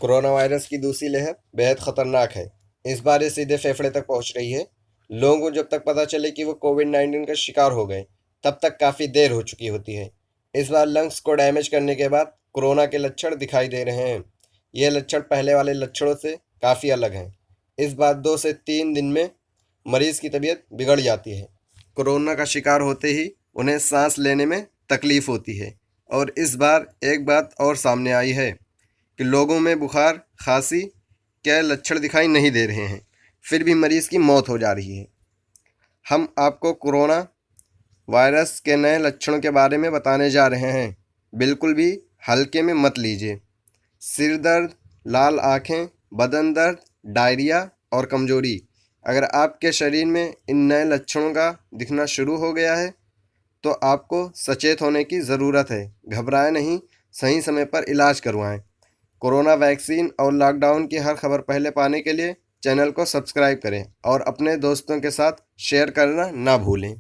Corona virus की दूसरी लहर बेहद खतरनाक है। इस बार ये सीधे फेफड़े तक पहुंच रही है। लोगों को जब तक पता चले कि वो कोविड-19 का शिकार हो गए, तब तक काफ़ी देर हो चुकी होती है। इस बार लंग्स को डैमेज करने के बाद कोरोना के लक्षण दिखाई दे रहे हैं। ये लक्षण पहले वाले लक्षणों से काफ़ी अलग हैं। इस बार 2 से 3 दिन में मरीज की तबीयत बिगड़ जाती है। कोरोना का शिकार होते ही उन्हें सांस लेने में तकलीफ होती है। और इस बार एक बात और सामने आई है कि लोगों में बुखार, खांसी के लक्षण दिखाई नहीं दे रहे हैं, फिर भी मरीज की मौत हो जा रही है। हम आपको कोरोना वायरस के नए लक्षणों के बारे में बताने जा रहे हैं। बिल्कुल भी हल्के में मत लीजिए। सिर दर्द, लाल आँखें, बदन दर्द, डायरिया और कमजोरी। अगर आपके शरीर में इन नए लक्षणों का दिखना शुरू हो गया है, तो आपको सचेत होने की ज़रूरत है। घबराएं नहीं, सही समय पर इलाज करवाएं। कोरोना वैक्सीन और लॉकडाउन की हर खबर पहले पाने के लिए चैनल को सब्सक्राइब करें और अपने दोस्तों के साथ शेयर करना ना भूलें।